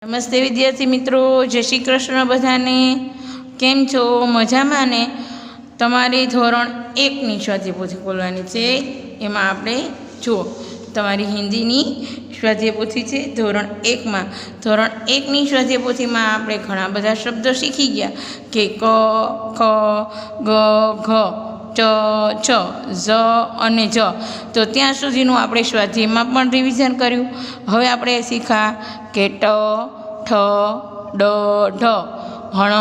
નમસ્તે વિદ્યાર્થી મિત્રો, જય શ્રી કૃષ્ણ બધાને। કેમ છો? મજામાં ને? તમારી ધોરણ 1ની સ્વાધ્યાય પોથી ખોલવાની છે। એમાં આપણે જુઓ, તમારી હિન્દીની સ્વાધ્યાય પોથી છે ધોરણ 1માં। ધોરણ 1ની સ્વાધ્યાય પોથીમાં આપણે ઘણા બધા શબ્દો શીખી ગયા કે ક, ખ, ગ, ઘ, ચ, છ, ઝ અને જ। તો ત્યાં સુધીનું આપણે સ્વાધ્યાયમાં પણ રિવિઝન કર્યું। હવે આપણે શીખા કે ટ, ઠ, ડ, ઢ, હણ,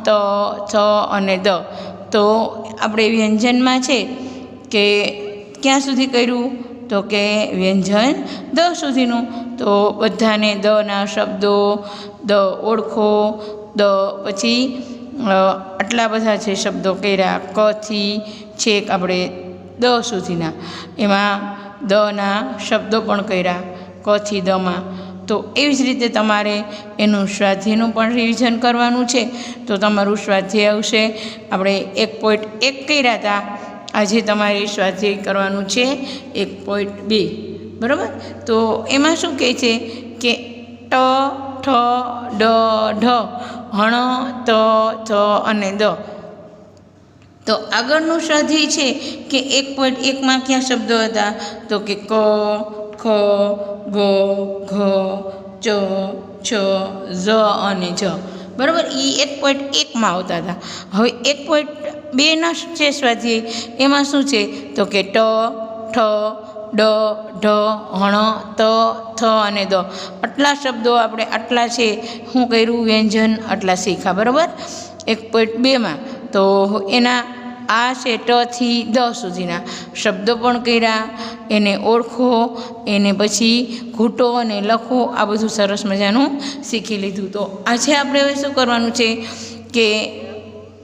ત, થ અને દ। તો આપણે વ્યંજનમાં છે કે ક્યાં સુધી કર્યું? તો કે વ્યંજન દ સુધીનું। તો બધાને દના શબ્દો, દ ઓળખો, દ પછી આટલા બધા છે શબ્દો કર્યા કથી છેક આપણે દ સુધીના। એમાં દના શબ્દો પણ કર્યા કથી દમાં। તો એવી જ રીતે તમારે એનું સ્વાધ્યાયનું પણ રિવિઝન કરવાનું છે। તો તમારું સ્વાધ્યાય આવશે, આપણે 1.1 કર્યા હતા, આજે તમારે સ્વાધ્યાય કરવાનું છે 1.2, બરાબર? તો એમાં શું કહે છે કે ટ, ઠ, ડ, ઢ, હણ, ત, થ અને દ। તો આગળનું સ્વાધ્યાય છે કે 1.1માં ક્યાં શબ્દો હતા? તો કે ક, ખ, ગ, ઘ, ચ, છ, ઝ અને જ, બરાબર? એ 1.1માં આવતા હતા। હવે 1.2ના છે સ્વાધ્યાય, એમાં શું છે? તો કે ટ, ઠ, ડ, ઢ, હણ, ત, થ અને દ। આટલા શબ્દો આપણે આટલા છે શું કર્યું? વ્યંજન આટલા શીખા, બરાબર? 1.2માં તો એના આ છે ટ થી દ સુધીના શબ્દો પણ કર્યા, એને ઓળખો, એને પછી ઘૂંટો અને લખો, આ બધું સરસ મજાનું શીખી લીધું। તો આજે આપણે હવે શું કરવાનું છે કે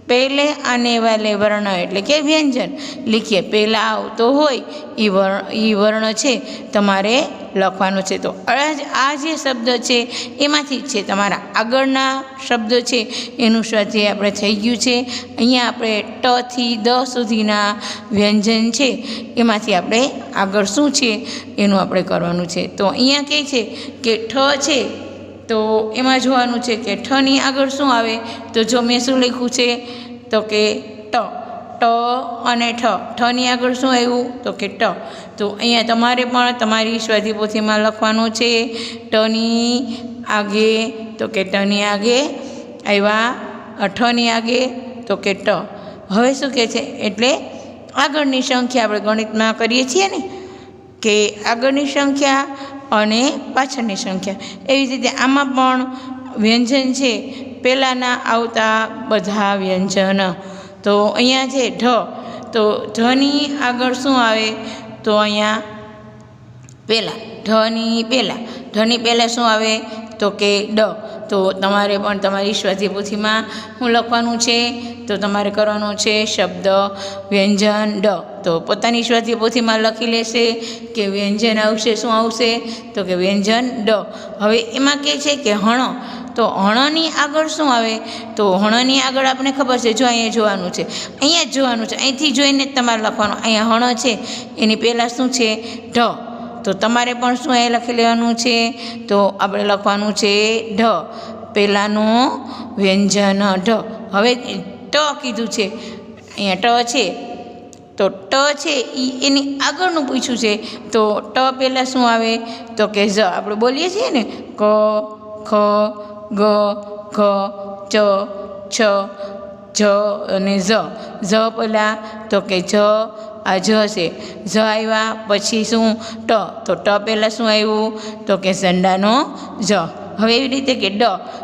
પહેલે આને વાલે વર્ણ એટલે કે વ્યંજન લીખીએ। પહેલાં આવતો હોય એ વર્ણ છે તમારે લખવાનો છે। તો આ જે શબ્દ છે એમાંથી જ છે તમારા આગળના શબ્દ છે એનું સ્વાધ્યાય આપણે થઈ ગયું છે। અહીંયા આપણે ટ થી દ સુધીના વ્યંજન છે એમાંથી આપણે આગળ શું છે એનું આપણે કરવાનું છે। તો અહીંયા કહે છે કે ઠ છે, તો એમાં જોવાનું છે કે ઠની આગળ શું આવે? તો જો મેં શું લખ્યું છે તો કે ટ, ટ અને ઠ, ઠની આગળ શું આવ્યું? તો કે ટ। તો અહીંયા તમારે પણ તમારી સ્વાધ્યાય પોથીમાં લખવાનું છે ટની આગે, તો કે ટની આગે આવ્યા, ઠની આગે તો કે ટ। હવે શું કહે છે? એટલે આગળની સંખ્યા આપણે ગણિતમાં કરીએ છીએ ને કે આગળની સંખ્યા અને પાછળની સંખ્યા, એવી જ રીતે આમાં પણ વ્યંજન છે પહેલાંના આવતા બધા વ્યંજન। તો અહીંયા છે ઢ, તો ઢની આગળ શું આવે? તો અહીંયા પહેલાં ઢની પહેલાં શું આવે? તો કે ડ। તો તમારે પણ તમારી સ્વાધ્યાય પોથીમાં શું લખવાનું છે? તો તમારે કરવાનું છે શબ્દ વ્યંજન ડ। તો પોતાની સ્વાધ્યાય પોથીમાં લખી લેશે કે વ્યંજન આવશે, શું આવશે? તો કે વ્યંજન ડ। હવે એમાં કહે છે કે હણ, તો હણની આગળ શું આવે? તો હણની આગળ આપણે ખબર છે, જો અહીંયા જોવાનું છે, અહીંયા જ જોવાનું છે, અહીંથી જોઈને જ તમારે લખવાનું। અહીંયા હણ છે એની પહેલાં શું છે? ઢ। તો તમારે પણ શું એ લખી લેવાનું છે? તો આપણે લખવાનું છે ઢ, પહેલાંનું વ્યંજન ઢ। હવે ટ કીધું છે, અહીંયા ટ છે, તો ટ છે એની આગળનું પૂછ્યું છે, તો ટ પહેલાં શું આવે? તો કે ઝ। આપણે બોલીએ છીએ ને ક, ખ, ગ, ઘ, ચ, છ, જ અને ઝ પહેલાં, તો કે જ, આ જ છે, જ આવ્યા પછી શું? ટ, તો ટ પહેલાં શું આવ્યું? તો કે ઝંડાનો જ। હવે એવી રીતે કે ડ,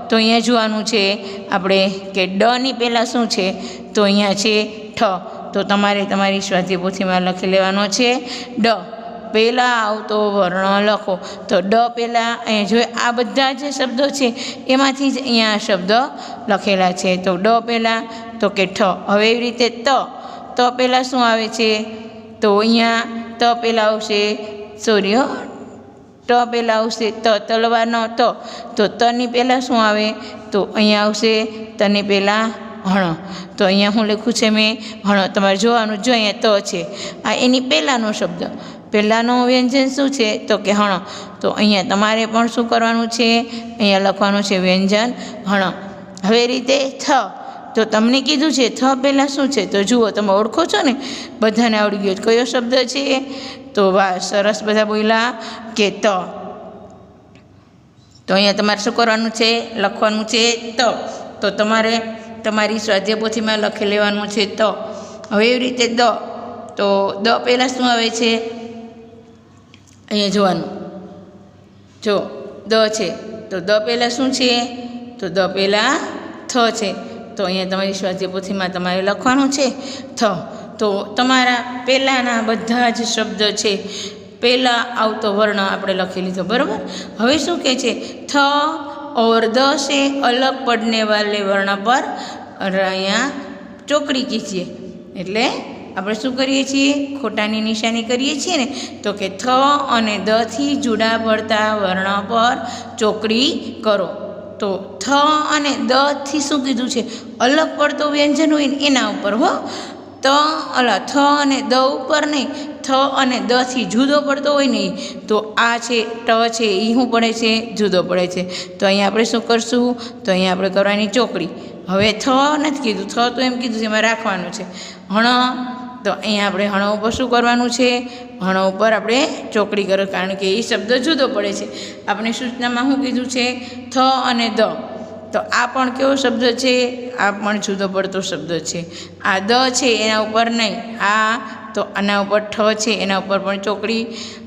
તો અહીંયા જોવાનું છે આપણે કે ડની પહેલાં શું છે? તો અહીંયા છે ઠ। તો તમારે તમારી સ્વાધ્યાય પોથીમાં લખી લેવાનો છે ડ, પહેલાં આવતો વર્ણ લખો। તો ડ પહેલાં અહીંયા જોઈએ આ બધા જે શબ્દો છે એમાંથી જ અહીંયા શબ્દ લખેલા છે। તો ડ પહેલાં, તો કે ઠ। હવે એવી રીતે ત પહેલાં શું આવે છે? તો અહીંયા ત પહેલાં આવશે, સોરી ટ પહેલાં આવશે તલવારનો ત। તો તની પહેલાં શું આવે? તો અહીંયા આવશે તની પહેલાં હણ। તો અહીંયા હું લખ્યું છે મેં હણ, તમારે જોવાનું, જો અહીંયા ત છે, આ એની પહેલાંનો શબ્દ, પહેલાંનું વ્યંજન શું છે તો કે હણ. તો અહીંયા તમારે પણ શું કરવાનું છે, અહીંયા લખવાનું છે વ્યંજન હણ. હવે રીતે થ, તો તમને કીધું છે થ પહેલાં શું છે, તો જુઓ તમે ઓળખો છો ને, બધાને આવડી ગયો કયો શબ્દ છે, તો વાહ સરસ બધા બોલ્યા કે ત. તો અહીંયા તમારે શું કરવાનું છે, લખવાનું છે ત. તો તમારે તમારી સ્વાધ્યાય પોથીમાં લખી લેવાનું છે ત. હવે એવી રીતે દ, તો દ પહેલાં શું આવે છે, અહીંયા જોવાનું, જો દ છે તો દ પહેલાં શું છે, તો દ પહેલાં થ છે. તો અહીંયા તમારી સ્વાધ્યાય પોથીમાં તમારે લખવાનું છે થ. તો તમારા પહેલાંના બધા જ શબ્દ છે, પહેલાં આવતો વર્ણ આપણે લખી લીધો, બરાબર. હવે શું કહે છે, થ और द से अलग पड़ने वाले वर्ण पर અહીંયા ચોકડી કીજીએ. એટલે આપણે શું કરીએ છીએ, ખોટાની નિશાની કરીએ છીએ ને, તો કે થ અને દ થી જુદા પડતા વર્ણ પર ચોકડી કરો. તો થ અને દ થી શું કીધું છે, અલગ પડતો વ્યંજન હોય ને એના ઉપર હો, થ અને દ ઉપર નહીં, થ અને દ થી જુદો પડતો હોય ને, તો આ છે ટ છે એ શું પડે છે, જુદો પડે છે. તો અહીંયા આપણે શું કરશું, તો અહીંયા આપણે કરવાની ચોકડી. હવે થ નથી કીધું, થ તો એમ કીધું છે એમાં રાખવાનું છે. હણ, તો અહીંયા આપણે હણ ઉપર શું કરવાનું છે, હણ ઉપર આપણે ચોકડી કરો, કારણ કે એ શબ્દ જુદો પડે છે. આપણે સૂચનામાં શું કીધું છે, થ અને દ. તો આ પણ કેવો શબ્દ છે, આ પણ જુદો પડતો શબ્દ છે. આ દ છે એના ઉપર નહીં, આ તો આના ઉપર ઠ છે એના ઉપર પણ ચોકડી,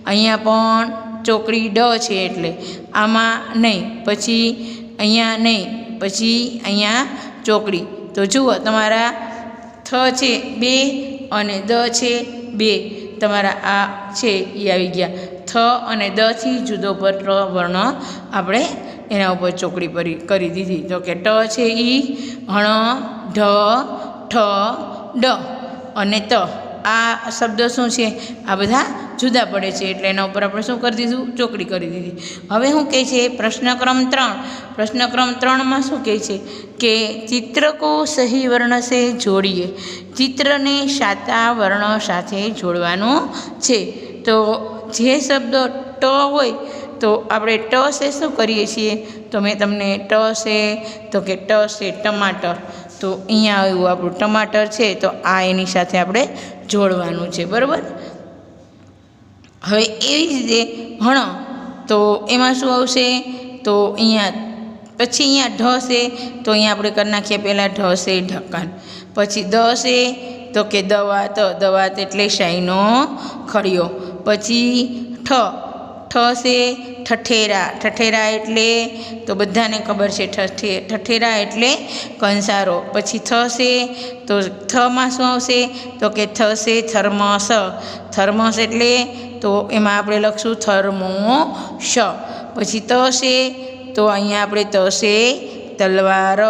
અહીંયા પણ ચોકડી ડ છે એટલે આમાં નહીં, પછી અહીંયા નહીં, પછી અહીંયા ચોકડી. તો જુઓ તમારા થ છે 2 અને દ છે 2, તમારા આ છે એ આવી ગયા. થ અને દ થી જુદો પડતો વર્ણ આપણે એના ઉપર ચોકડી કરી દીધી. તો કે ટ છે એ, હણ, ઢ, ઠ, ડ અને ત. આ શબ્દો શું છે, આ બધા જુદા પડે છે, એટલે એના ઉપર આપણે શું કરી દીધું, ચોકડી કરી દીધી. હવે શું કહે છે, પ્રશ્નક્રમ 3. પ્રશ્નક્રમ 3માં શું કહે છે કે ચિત્ર કો સહી વર્ણ સે જોડીએ. ચિત્રને સાચા વર્ણ સાથે જોડવાનું છે. તો જે શબ્દ ટ હોય તો આપણે ટ સે શું કરીએ છીએ, તો મેં તમને ટ સે, તો કે ટ સે ટમાટર. તો અહીંયા આવ્યું આપણું ટમાટર છે, તો આ એની સાથે આપણે જોડવાનું છે, બરાબર. હવે એવી જ રીતે હણ, તો એમાં શું આવશે, તો અહીંયા પછી અહીંયા ઢ છે, તો અહીંયા આપણે કરી નાખીએ પહેલાં ઢ છે ઢક્કન, પછી દ છે તો કે દવાત, દવાત એટલે શાહીનો ખડિયો, પછી ઠ છે ઠઠેરા, ઠઠેરા એટલે તો બધાને ખબર છે ઠઠેરા એટલે કંસારો. પછી થ છે તો થમાં શું આવશે, તો કે થ છે થર્મસ, થર્મસ એટલે તો એમાં આપણે લખશું થર્મોશ. પછી ત છે તો અહીંયા આપણે ત છે તલવાર,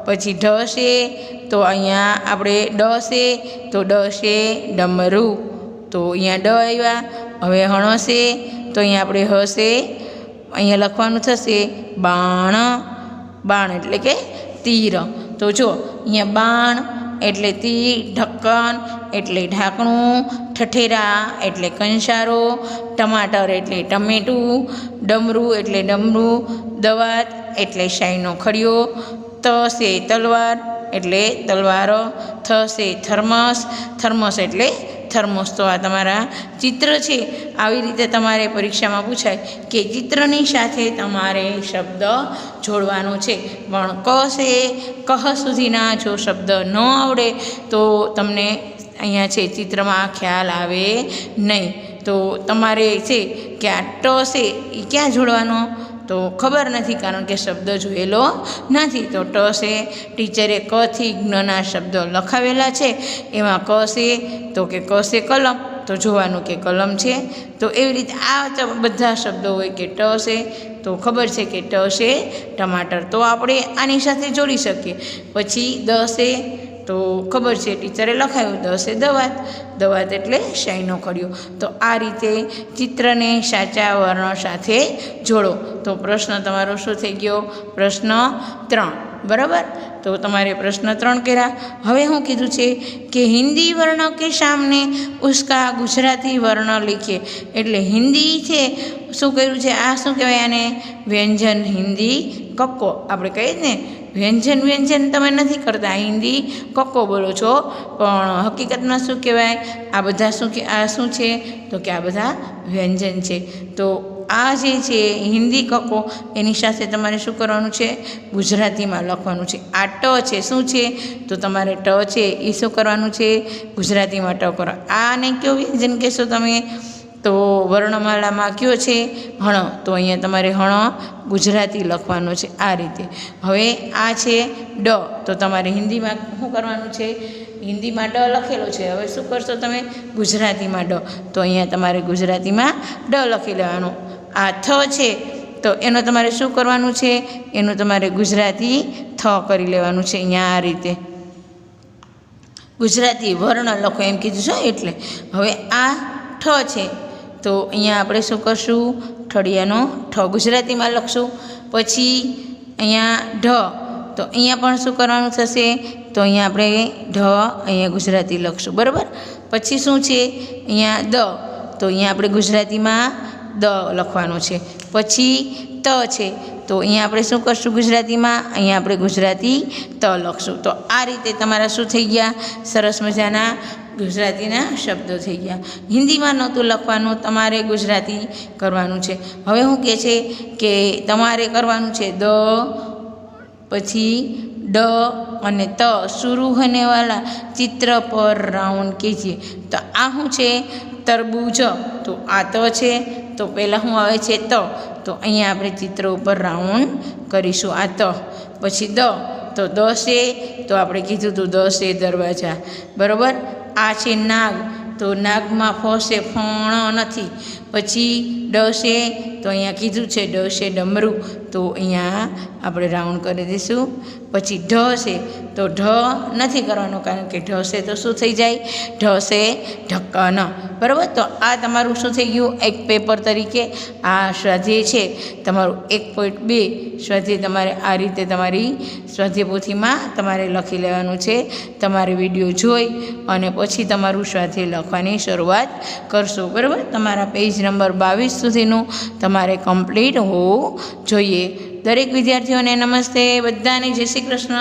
પછી ઢ છે તો અહીંયા આપણે ડ છે તો ડ છે ડમરું, તો અહીંયા ડ આવ્યા. હવે હણ છે તો અહીંયા આપણે હશે, અહીંયા લખવાનું થશે બાણ, બાણ એટલે કે તીર. તો જો અહીંયા બાણ એટલે તીર, ઢક્કન એટલે ઢાંકણું, ઠઠેરા એટલે કંસારો, ટમાટર એટલે ટમેટું, ડમરું એટલે ડમરું, દવાત એટલે શાહીનો ખડિયો, ત છે તલવાર એટલે તલવાર, થ છે થર્મસ, થર્મસ એટલે થર્મોસ. તો આ તમારા ચિત્ર છે. આવી રીતે તમારે પરીક્ષામાં પૂછાય કે ચિત્રની સાથે તમારે શબ્દ જોડવાનો છે. પણ ક છે કહ સુધીના જો શબ્દ ન આવડે તો તમને અહીંયા છે ચિત્રમાં ખ્યાલ આવે નહીં. તો તમારે છે કે આ ટ છે એ ક્યાં જોડવાનો, તો ખબર નથી, કારણ કે શબ્દ જોયેલો નથી. તો ટ છે ટીચરે ક થી જ્ઞના શબ્દો લખાવેલા છે, એમાં ક છે તો કે ક છે કલમ, તો જોવાનું કે કલમ છે. તો એવી રીતે આ બધા શબ્દો હોય કે ટ છે તો ખબર છે કે ટ છે ટમાટર, તો આપણે આની સાથે જોડી શકીએ. પછી દ છે તો ખબર છે ટીચરે લખાયું દ છે દવાત, દવાત એટલે શાહીનો ખડિયો. તો આ રીતે ચિત્રને સાચા વર્ણ સાથે જોડો. તો પ્રશ્ન તમારો શું થઈ ગયો, પ્રશ્ન 3. बराबर। तो तमारे प्रश्न 3 कर्या। हवे शुं कीधुं छे कि हिंदी वर्ण के सामने उसका गुजराती वर्ण लिखिए। एटले हिंदी छे शुं कर्युं छे, आ शुं कहेवाय आने व्यंजन हिंदी कक्को आपणे कहीए ने व्यंजन व्यंजन तमे नथी करता, हिंदी कक्को बोलो छो, पण हकीकतमां शुं कहेवाय आ बधा शुं छे तो कि आ बधा व्यंजन छे। तो आ जे छे हिंदी कक्को एनी साथे तमारे शुं करवानुं छे, गुजरातीमां लखवानुं छे। आ ट छे शुं छे तो तमारे ट छे ए शुं करवानुं छे, गुजरातीमां ट करो। आने कयो व्यंजन कहेशो तमे तो वर्णमालामां कयो छे हण, तो अहींया तमारे हण गुजराती लखवानो छे आ रीते। हवे आ छे ड तो तमारे हिंदीमां शुं करवानुं छे, हिंदीमां ड लखेलो छे, हवे शुं करशो तमे गुजरातीमां ड, तो अहींया तमारे गुजरातीमां ड लखी लेवानुं। आ थ छे तो एनो तमारे शुं करवानुं छे, एनो तमारे गुजराती थ करी लेवानुं छे। अहींया आ रीते गुजराती वर्ण लखो एम कीधुं छे एटले। हवे आ ठ छे तो अहींया आपणे शुं करशुं, ठळियानो ठ गुजरातीमां लखशुं। पछी अहींया ढ तो अहींया पण शुं करवानुं थशे तो अहींया आपणे ढ अहींया गुजराती लखशुं, बराबर। पछी शुं छे अहींया द तो अहींया आपणे गुजरातीमां द लखवानो छे। पछी त छे तो अहींया आपणे शुं करशुं गुजरातीमां, अहींया आपणे गुजराती त लखशुं। तो आ रीते तमारा शुं थई गया, सरस मजाना गुजरातीना शब्दो थई गया। हिंदीमां नहोतुं लखवानुं, तमारे गुजराती करवानुं छे। हवे शुं कहे छे के तमारे करवानुं छे द पछी ड अने त शुरू होने वाला चित्र पर राउंड कीजिए। तो आ शुं छे तरबूज, तो आ त छे तो पहेला शुं आवे छे त, तो अहींया आपणे चित्र उपर राउंड करीशुं आ त। पछी द तो द छे तो आपणे कीधुं तो द छे दरवाजा, बराबर। आ छे नाग तो नागमां फ छे फण नथी। पछी ड छे तो अहींया कीधुं छे ड छे डमरू, तो अहींया आपणे राउंड करी दईशुं। पछी ढ छे तो ढ नथी करवानो कारण के ढ छे तो शुं थई जाय, ढ छे ढक्कन, बराबर। तो आ तमारुं शुं थई गयुं, एक पेपर तरीके आ स्वाध्याय छे तमारुं 1.2 स्वाध्याय तमारे आ रीते तमारी स्वाध्याय पोथीमां तमारे लखी लेवानुं छे। तमारे विडियो जोई अने पछी तमारुं स्वाध्याय लखवानी शरूआत करशो, बराबर। तमारा पेज नंबर 22 सुधीनुं तमारे कम्प्लीट होवुं जोईए। दरेक विद्यार्थीओने नमस्ते, बधाने जय श्री कृष्ण।